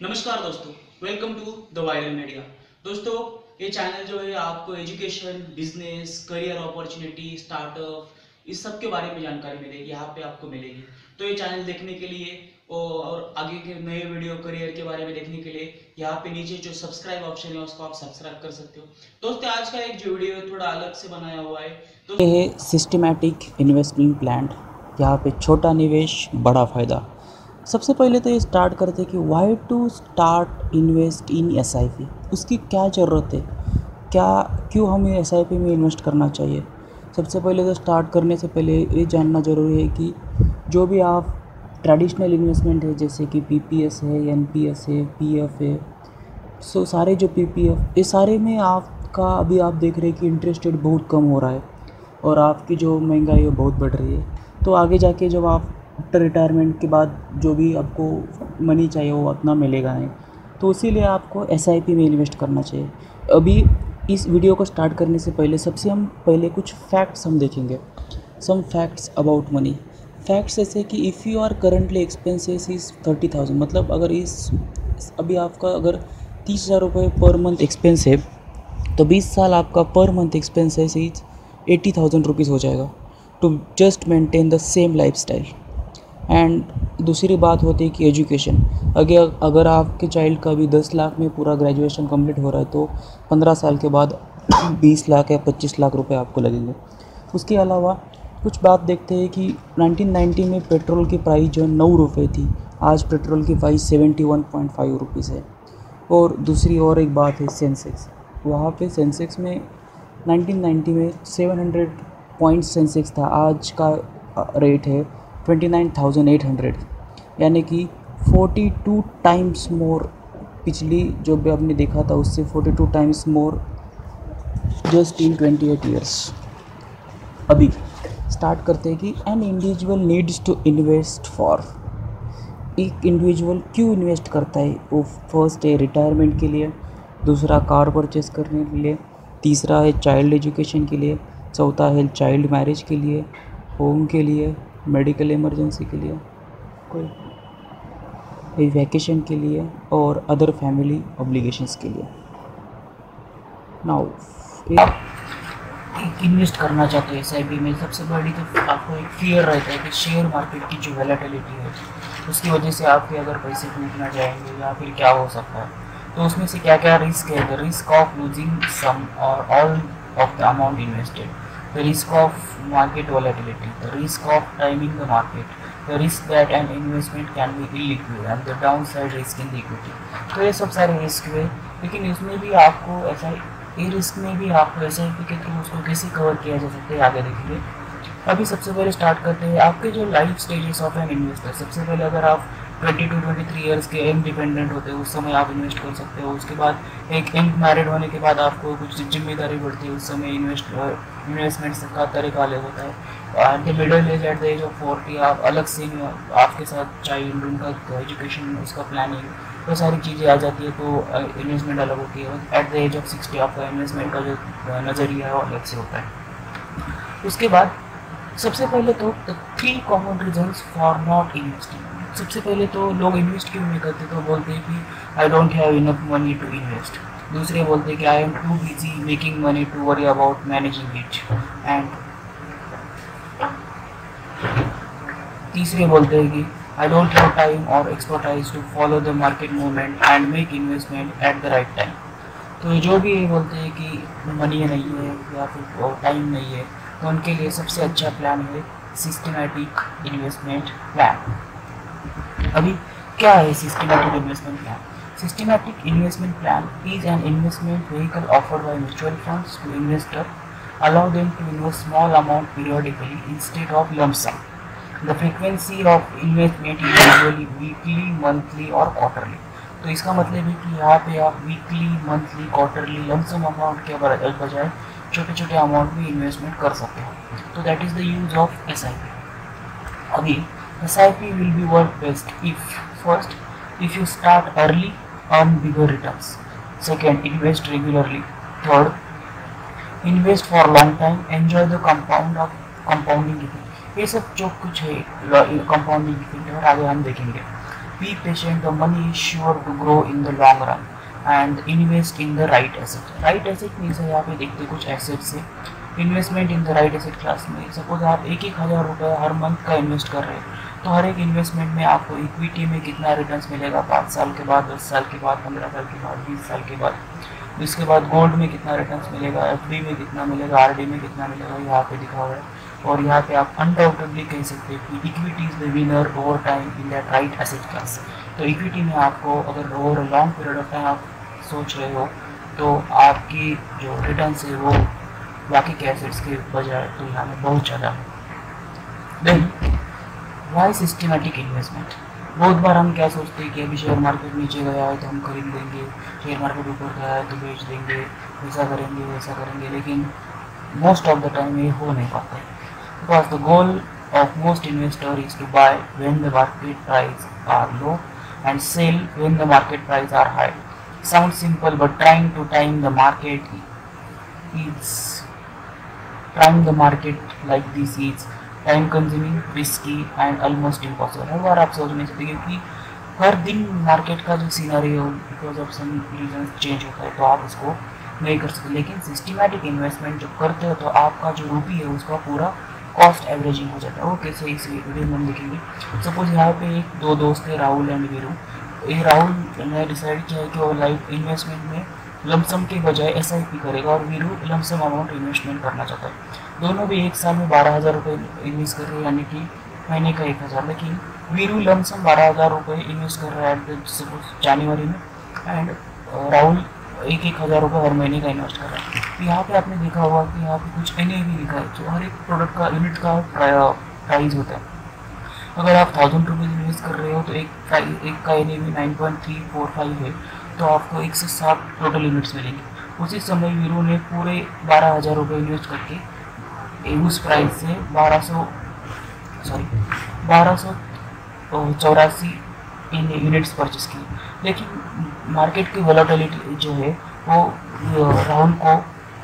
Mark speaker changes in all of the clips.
Speaker 1: नमस्कार दोस्तों, welcome to the viral media. दोस्तों, ये चैनल जो है आपको education, business, career opportunity, startup इस सब के बारे में जानकारी मिलेगी, यहाँ पे आपको मिलेगी। तो ये चैनल देखने के लिए और आगे के नए वीडियो करियर के बारे में देखने के लिए यहाँ पे नीचे जो सब्सक्राइब ऑप्शन है उसको आप सब्सक्राइब कर सकते हो। दोस्तों, आज का एक जो वीडियो है थोड़ा अलग से बनाया हुआ है।
Speaker 2: ये है सिस्टमैटिक इन्वेस्टमेंट प्लान। यहाँ पे छोटा निवेश बड़ा फ़ायदा। सबसे पहले तो ये स्टार्ट करते हैं कि why to start invest in SIP. उसकी क्या ज़रूरत है, क्या क्यों हमें एसआईपी में इन्वेस्ट करना चाहिए। सबसे पहले तो स्टार्ट करने से पहले ये जानना ज़रूरी है कि जो भी आप ट्रेडिशनल इन्वेस्टमेंट है जैसे कि पीपीएस है, एनपीएस है, पीएफ है, सो सारे जो पीपीएफ ये सारे में आपका अभी आप देख रहे हैं कि इंटरेस्ट रेट बहुत कम हो रहा है और आपकी जो महंगाई है वो बहुत बढ़ रही है। तो आगे जाके जब आप आफ्टर रिटायरमेंट के बाद जो भी आपको मनी चाहिए वो उतना मिलेगा नहीं, तो इसीलिए आपको एसआईपी में इन्वेस्ट करना चाहिए। अभी इस वीडियो को स्टार्ट करने से पहले सबसे हम पहले कुछ फैक्ट्स हम देखेंगे। Some facts about money. Facts ऐसे कि if you are currently expenses is 30,000, मतलब अगर अभी आपका अगर 30,000 रुपये पर मंथ एक्सपेंस है तो 20 साल आपका per month expenses is 80,000 rupees हो जाएगा to just maintain the same life style. And दूसरी बात होती है कि एजुकेशन। अगर आपके चाइल्ड का भी 10 लाख में पूरा ग्रेजुएशन कंप्लीट हो रहा है तो 15 साल के बाद 20 लाख या 25 लाख रुपए आपको लगेंगे। उसके अलावा कुछ बात देखते हैं कि 1990 में पेट्रोल की प्राइस जो 9 रुपये थी, आज पेट्रोल की प्राइस 71.5 रुपीज़ है। और दूसरी और एक बात है सेंसेक्स। वहाँ पे सेंसेक्स में 1990 में 700 पॉइंट सेंसेक्स था, आज का रेट है 29,800, यानी कि 42 टाइम्स मोर। पिछली जो भी आपने देखा था उससे 42 times more just in 28 years. अभी स्टार्ट करते हैं कि an individual needs to invest for. एक इंडिविजुअल क्यों इन्वेस्ट करता है, वो फर्स्ट है रिटायरमेंट के लिए, दूसरा कार परचेस करने के लिए, तीसरा है चाइल्ड एजुकेशन के लिए, चौथा है चाइल्ड मैरिज के लिए, होम के लिए, मेडिकल इमरजेंसी के लिए, कोई वैकेशन के लिए और अदर फैमिली ऑब्लिगेशंस के लिए। नाउ इन्वेस्ट करना चाहते हो एसआईपी में, सबसे बड़ी तो आपको एक फियर रहता है कि शेयर मार्केट की जो वैलेटिलिटी है उसकी वजह से आपके अगर पैसे टूट ना जाएंगे या फिर क्या हो सकता है। तो उसमें से क्या क्या रिस्क है, the risk of losing some और all of the amount invested, the risk of market volatility, the risk of timing the market, the risk that an investment can be illiquid and the downside risk in the equity. तो ये सब सारे risk हुए, लेकिन इसमें भी आपको ऐसा ये रिस्क में भी आपको एसआईपी के थ्रू उसको कैसे कवर किया जा सकता है आगे देखेंगे। अभी सबसे पहले स्टार्ट करते हैं आपके जो life stages of an investor. सबसे पहले अगर आप 22 to 23 ईयर्स के इंडिपेंडेंट होते हैं उस समय आप इन्वेस्ट कर सकते हो। उसके बाद एक मैरिड होने के बाद आपको कुछ जिम्मेदारी बढ़ती है, उस समय इन्वेस्टमेंट का तरीका अलग होता है। At the middle age, at the age of 40 आप अलग से आपके साथ चाइल्ड उनका एजुकेशन उसका प्लानिंग वो सारी चीज़ें आ जाती है, तो इन्वेस्टमेंट अलग होती है। एट द एज ऑफ 60 आपका इन्वेस्टमेंट का जो नज़रिया है वो अलग से होता है। उसके बाद सबसे पहले तो 3 common reasons for not investing. सबसे पहले तो लोग इन्वेस्ट क्यों नहीं करते, तो बोलते हैं कि I don't have enough money to invest. दूसरे बोलते हैं कि I am too busy making money to worry about managing it. And तीसरे बोलते हैं कि आई डोंट हैव टाइम और expertise to follow the market movement and make investment at the right time. तो जो भी ये बोलते हैं कि मनी नहीं है या फिर टाइम नहीं है, तो उनके लिए सबसे अच्छा प्लान है सिस्टमैटिक इन्वेस्टमेंट प्लान। अभी क्या है systematic investment plan? Systematic investment plan is an investment vehicle offered by mutual funds to investor, allow them to invest small amount periodically instead of lump sum. The frequency of investment is usually weekly, monthly or quarterly. तो इसका मतलब है कि यहाँ पे आप weekly, monthly, quarterly lump sum amount के बजाय छोटे छोटे अमाउंट में इन्वेस्टमेंट कर सकते हो। तो that is the use of SIP. अभी SIP will be work best if first if you start early earn bigger returns, second invest regularly, third invest for long time, enjoy the compounding effect. ये सब जो कुछ है compounding effect और आगे हम देखेंगे। Be patient, the money is sure to grow in the long run and invest in the right asset. Right asset means यहाँ पे देखते कुछ assets है. Investment in the right asset class में सपोज आप 1,000 रुपये हर मंथ का इन्वेस्ट कर रहे हैं तो हर एक इन्वेस्टमेंट में आपको इक्विटी में कितना रिटर्न्स मिलेगा 5 साल के बाद, 10 साल के बाद, 15 साल के बाद, 20 साल के बाद. इसके बाद गोल्ड में कितना रिटर्न्स मिलेगा, एफडी में कितना मिलेगा, आरडी में कितना मिलेगा, यहाँ पे दिखा हुआ है. और यहाँ पे आप अनडाउटेडली कह सकते हैं कि equity is the winner over time in that right asset class. तो इक्विटी में आपको अगर over long period of time आप सोच रहे हो तो आपकी जो रिटर्न्स है वो बाकी के एसेट्स के बजाय तुलना में बहुत ज़्यादा है. Then why systematic investment. बहुत बार हम क्या सोचते हैं कि अभी शेयर मार्केट नीचे गया है तो हम खरीद लेंगे, शेयर मार्केट ऊपर गया है तो बेच देंगे, ऐसा करेंगे वैसा करेंगे, लेकिन मोस्ट ऑफ द टाइम ये हो नहीं पाता है. Because the goal of most investor is to buy when the market price are low and sell when the market price are high. Sound simple but trying to time the market like this is time consuming, risky and almost impossible. हर बार आप सोच नहीं सकते क्योंकि हर दिन market का जो सीनरी हो because of some reason change होता है तो आप उसको नहीं कर सकते. लेकिन सिस्टमेटिक इन्वेस्टमेंट जब करते हो तो आपका जो रुपी है उसका पूरा कॉस्ट एवरेजिंग हो जाता है. वो कैसे इस वीडियो में हम देखेंगे. सपोज यहाँ पे एक दो दोस्त है राहुल एंड वीरू. ये राहुल ने डिसाइड किया है कि वो लाइफ इन्वेस्टमेंट में लमसम के बजाय SIP करेगा और वीरू लमसम अमाउंट इन्वेस्टमेंट करना चाहता है. दोनों भी एक साल में 12,000 रुपये इन्वेस्ट कर रहे हैं यानी कि महीने का 1,000. लेकिन वीरू लमसम 12,000 रुपये इन्वेस्ट कर रहा है सपोज जनवरी में एंड राहुल 1,000 रुपये हर महीने का इन्वेस्ट कर रहा है. तो यहाँ पे आपने देखा होगा कि यहाँ पे कुछ NAV लिखा है जो हर एक प्रोडक्ट का यूनिट का प्राइस होता है. अगर आप 1,000 रुपीज़ इन्वेस्ट कर रहे हो तो एक का NAV 9.345 है तो आपको 107 टोटल यूनिट्स मिलेंगे. उसी समय वीरू ने पूरे 12,000 रुपये इन्वेस्ट करके उस प्राइस से 1284 यूनिट्स परचेस किए. लेकिन मार्केट की वॉलेटिलिटी जो है वो राहुल को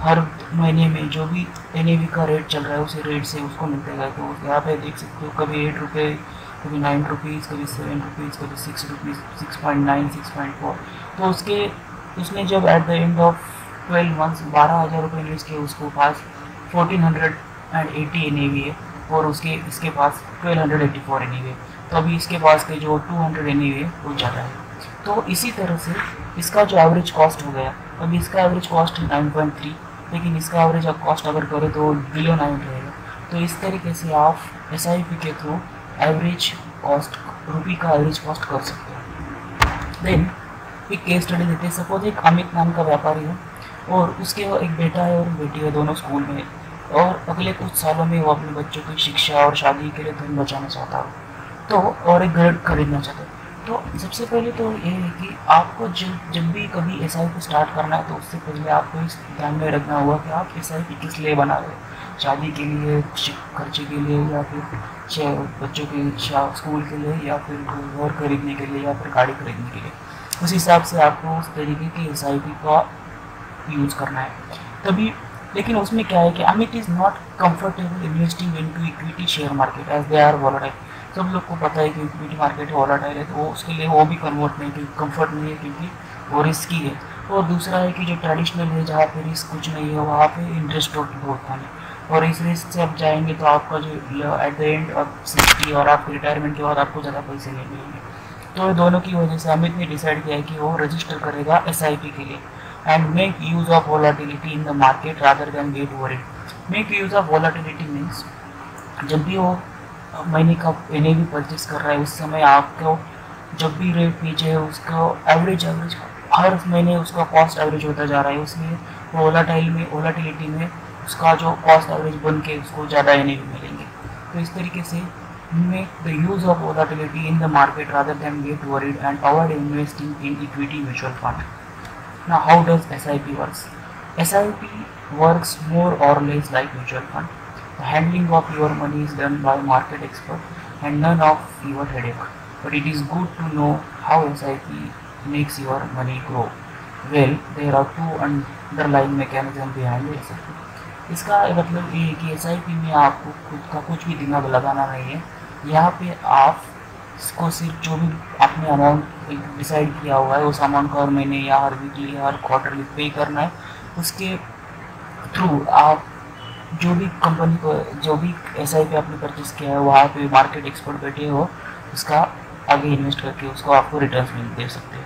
Speaker 2: हर महीने में जो भी NAV का रेट चल रहा है उसी रेट से उसको मिलते गए. तो यहाँ पे देख सकते हो कभी 8 रुपये, कभी 9 रुपीज़, कभी 7 रुपीज़, कभी 6 रुपीज़, 6.9, 6.4. तो उसने जब at the end of 12 months 12,000 रुपये इन्वेस्ट किए उसको पास 1480 NAV है और इसके पास 1284 NAV है. तो अभी इसके पास के जो 200 NAV है वो ज़्यादा है. तो इसी तरह से इसका जो एवरेज कॉस्ट हो गया, अभी इसका एवरेज कॉस्ट 9.3 लेकिन इसका एवरेज कॉस्ट अगर करें तो बिलो 9 रहेगा. तो इस तरीके से आप SIP के थ्रू एवरेज कॉस्ट रुपी का एवरेज कॉस्ट कर सकते हैं. देन एक केस स्टडी देते हैं. सपोज एक अमित नाम का व्यापारी है और उसके एक बेटा है और बेटी है, दोनों स्कूल में है और अगले कुछ सालों में वो अपने बच्चों की शिक्षा और शादी के लिए धन बचाना चाहता हो तो और एक घर खरीदना चाहता है. तो सबसे पहले तो ये है कि आपको जब भी कभी SIP स्टार्ट करना है तो उससे पहले आपको इस ध्यान में रखना होगा कि आप SIP किस लिए बना रहे हो. शादी के लिए, खर्चे के लिए, या फिर बच्चों के स्कूल के लिए, या फिर घर खरीदने के लिए, या फिर गाड़ी खरीदने के लिए. उस हिसाब से आपको उस तरीके की SIP का यूज़ करना है तभी. लेकिन उसमें क्या है कि Amit is not comfortable investing into equity share market as they are volatile. सब लोग को पता है कि इक्विटी मार्केट वॉलेटाइल है तो उसके लिए वो भी कन्वर्ट नहीं, क्योंकि कंफर्ट नहीं है, क्योंकि वो रिस्की है. और दूसरा है कि जो ट्रेडिशनल है जहाँ पे रिस्क कुछ नहीं है वहाँ पे इंटरेस्ट बहुत कम है और इस रिस्क से आप जाएंगे तो आपका जो एट द एंड ऑफ 60 और आपके रिटायरमेंट के बाद आपको ज़्यादा पैसे नहीं मिलेंगे. तो दोनों की वजह से अमित ने डिसाइड किया है कि वो रजिस्टर करेगा SIP के लिए and make use of volatility in the market rather than get worried. Make use of volatility means जब भी वो महीने का NAV परचेस कर रहा है उस समय आपको जब भी रेट नीचे है उसका एवरेज हर महीने उसका कॉस्ट एवरेज होता जा रहा है, उसमें वोलाटिलिटी में उसका जो कॉस्ट एवरेज बन के उसको ज़्यादा NAV मिलेंगे. तो इस तरीके से make the use of volatility in the market rather than get worried and avoid investing in equity mutual fund. Now, how does SIP works? SIP works more or less like mutual fund. The handling of your money is done by market expert and none of your headache. But it is good to know how SIP makes your money grow. Well, there are two underlying mechanisms behind the SIP. इसका मतलब ये है कि SIP में आपको खुद का कुछ भी दिमाग लगाना नहीं है. यहाँ पे आप इसको सिर्फ जो भी आपने अमाउंट डिसाइड किया हुआ है उस अमाउंट को हर महीने या हर वीकली या हर क्वार्टरली पे करना है। उसके थ्रू आप जो भी कंपनी को जो भी SIP आपने परचेज किया है वहाँ पे मार्केट एक्सपर्ट बैठे हो उसका आगे इन्वेस्ट करके उसको आपको रिटर्न्स मिल दे सकते हैं।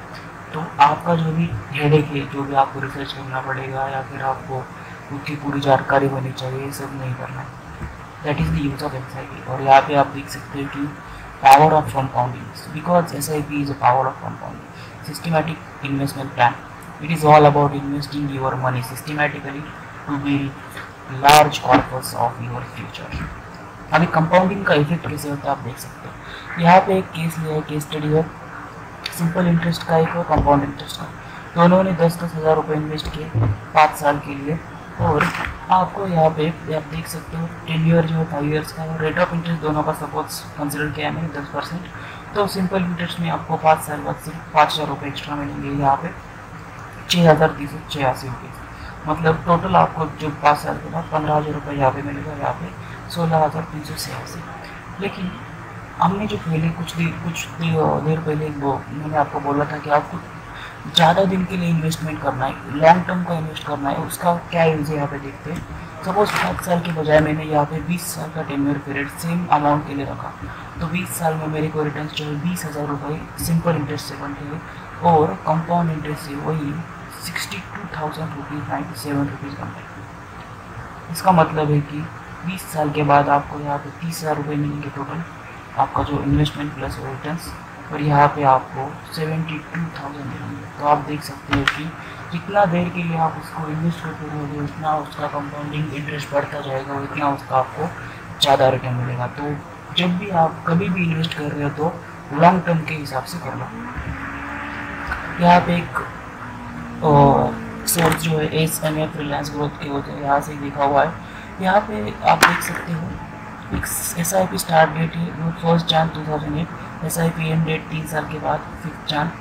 Speaker 2: तो आपका जो भी हेडेक है, जो भी आपको रिसर्च करना पड़ेगा या फिर आपको उसकी पूरी जानकारी होनी चाहिए, ये सब नहीं करना है। That is the use of SIP। और यहाँ पे आप देख सकते हो कि power of compounding, because SIP is a power of compounding systematic investment plan. It is all about investing your money systematically to build large corpus of your future. अभी compounding का इफेक्ट कैसे होता है आप देख सकते हो। यहाँ पे एक केस लिया है, केस स्टडी है सिंपल इंटरेस्ट का एक और कंपाउंड इंटरेस्ट का। दोनों ने 10-10 हज़ार रुपये इन्वेस्ट किए 5 साल के लिए। और आपको यहाँ पे आप देख सकते हो 10 ईयर जो है 5 ईयर्स का रेट ऑफ इंटरेस्ट दोनों का सपोज कंसिडर किया है मैंने 10%। तो सिंपल इंटरेस्ट में आपको 5 साल बाद सिर्फ 5,000 रुपये एक्स्ट्रा मिलेंगे, यहाँ पे 6,386 रुपये। मतलब टोटल आपको जो 5 साल के बाद 15,000 रुपये यहाँ पे मिलेगा, यहाँ पे 16,386। लेकिन हमने जो पहले कुछ देर पहले वो मैंने आपको बोला था कि आपको ज़्यादा दिन के लिए इन्वेस्टमेंट करना है, लॉन्ग टर्म का इन्वेस्ट करना है, उसका क्या यूज़ है यहाँ पे देखते हैं। सपोज 5 साल के बजाय मैंने यहाँ पे 20 साल का टेन्योर पीरियड सेम अमाउंट के लिए रखा, तो 20 साल में मेरे को रिटर्न जो है 20,000 रुपये सिंपल इंटरेस्ट से बनते हैं और कंपाउंड इंटरेस्ट से वही 62,000 रुपीज़ 97 रुपीज़ बनते हैं। इसका मतलब है कि 20 साल के बाद आपको यहाँ पे 30,000 रुपये मिलेंगे टोटल आपका जो इन्वेस्टमेंट प्लस रिटर्न्स, और यहाँ पे आपको 72,000 मिलेंगे। तो आप देख सकते हो कि जितना देर के लिए आप उसको इन्वेस्ट करते रहोगे उतना उसका कंपाउंडिंग इंटरेस्ट बढ़ता जाएगा, उतना उसका आपको ज़्यादा रिटर्न मिलेगा। तो जब भी आप कभी भी इन्वेस्ट कर रहे हो तो लॉन्ग टर्म के हिसाब से कर लो। यहाँ पे एक सोर्स जो है SMF रिलायंस ग्रोथ के होते हैं, यहाँ से लिखा हुआ है। यहाँ पे आप देख सकते हो एक SIP स्टार्ट डेट है वो 1 जान 2008, SIP एंड डेट 3 साल के बाद 5 जान,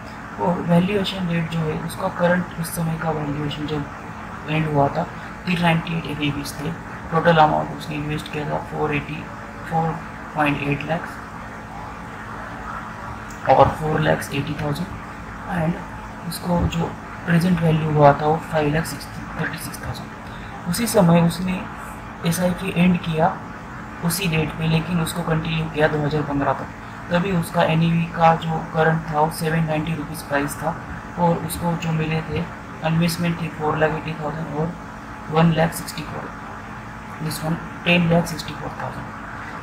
Speaker 2: और वैल्यूएशन डेट जो है उसका करंट उस समय का वैल्यूएशन जब एंड हुआ था 398 ABs थे। टोटल अमाउंट उसने इन्वेस्ट किया था 484.8 लाख और 4,80,000 एंड उसको जो प्रेजेंट वैल्यू हुआ था वो 5,36,000। उसी समय उसने SIP एंड किया उसी डेट पे, लेकिन उसको कंटिन्यू किया 2015 तक। तभी उसका NAV का जो करंट था वो 790 रुपीज़ प्राइस था और उसको जो मिले थे इन्वेस्टमेंट थी 4,80,000 और 1,64,000, दिस वन 10,64,000।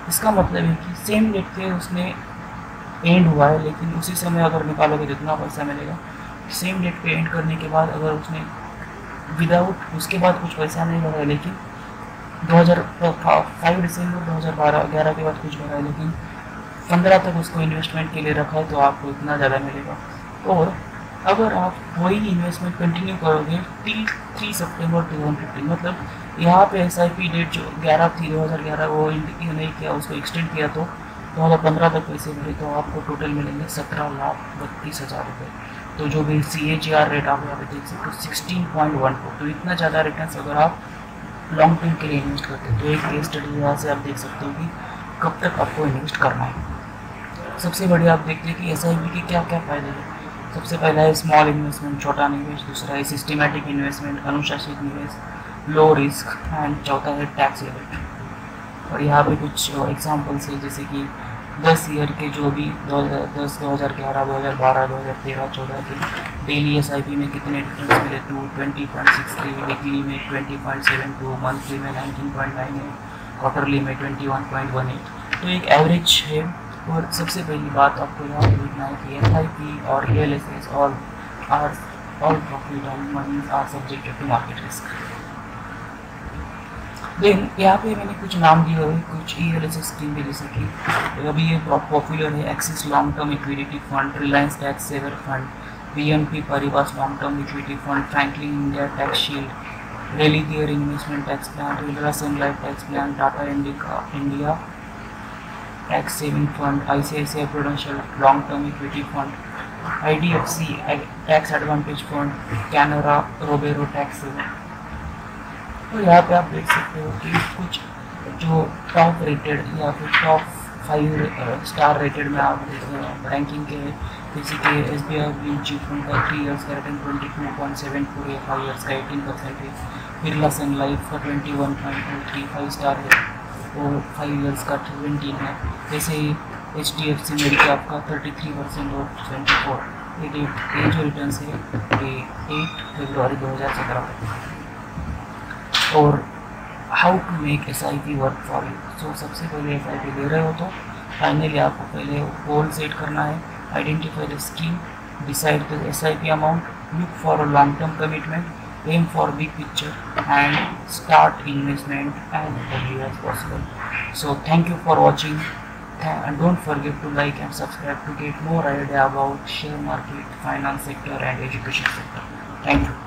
Speaker 2: इसका मतलब है कि सेम डेट पे उसने एंड हुआ है, लेकिन उसी समय अगर निकालोगे कितना पैसा मिलेगा। सेम डेट पे एंड करने के बाद अगर उसने विदाउट उसके बाद कुछ पैसा नहीं भरा है, लेकिन 5 दिसंबर 2011 के बाद कुछ भरा है, लेकिन 15 तक उसको इन्वेस्टमेंट के लिए रखा है, तो आपको इतना ज़्यादा मिलेगा। और अगर आप वही इन्वेस्टमेंट कंटिन्यू करोगे टिल 3 सितंबर 2015, मतलब यहाँ पे SIP डेट जो 11 थी 2011 वो नहीं किया, उसको एक्सटेंड किया, तो 2015 तक पैसे मिले, तो आपको टोटल मिलेंगे 17,32,000 रुपये। तो जो भी CAGR रेट आप यहाँ पे देख सकते हो 16.14। तो इतना ज़्यादा रिटर्न अगर आप लॉन्ग टर्म के लिए इन्वेस्ट करते हैं। तो एक केस स्टडी यहाँ से आप देख सकते हो कि कब तक आपको इन्वेस्ट करना है। सबसे बढ़िया आप देखते हैं कि SIP के क्या क्या फ़ायदे हैं। सबसे पहला है स्मॉल इन्वेस्टमेंट, छोटा निवेश। दूसरा है सिस्टमेटिक इन्वेस्टमेंट, अनुशासित निवेश, लो रिस्क, एंड चौथा है टैक्स लिमिट। और यहाँ पे कुछ एग्जांपल्स है, जैसे कि 10 ईयर के जो भी 2010, 2011, 2012, 2013, 2014 के डेली SIP में कितने रिटर्न मिले, 20.63, वीकली में 20.72, मंथली में 19.98, क्वार्टरली में 21.18। तो एक एवरेज है। और सबसे पहली बात आपको यहाँ पर देखना है कि SIP और real estate all profit and money are subjected to market risk. Then यहाँ पे मैंने कुछ नाम दिए हुए, कुछ ELS स्कीम भी, जैसे कि अभी ये पॉपुलर है Axis long term equity fund, Reliance tax saver fund, BNP Paribas long term equity fund, Franklin India tax shield, Religare investment tax plan, Birla sun life tax plan, Tata India tax saving fund, ICICI Prudential long term equity fund, IDFC tax advantage fund, Canara Robeco tax saver. तो यहाँ पे आप देख सकते हो कि कुछ जो टॉप रेटेड या फिर टॉप 5 स्टार रेटेड में आप रैंकिंग के जैसे कि SBI ब्लू चिप उनका 3 इयर्स का रेटिंग 22.74 है, 5 इयर्स का 18% है। बिरला सन लाइफ का 21.23 5 स्टार है और 5 इयर्स का 17 है। जैसे ही HDFC मेडिकैप का 33% और 24। ये जो रिटर्न है ये 8 फरवरी 2017 को। और how to make SIP work for you. So सबसे पहले SIP ले रहे हो तो फाइनली आपको पहले गोल सेट करना है, identify the scheme, decide the SIP amount, look for a long term commitment, aim for big picture and start investment as early as possible. So thank you for watching and don't forget to like and subscribe to get more idea about share market, finance sector and education sector. Thank you.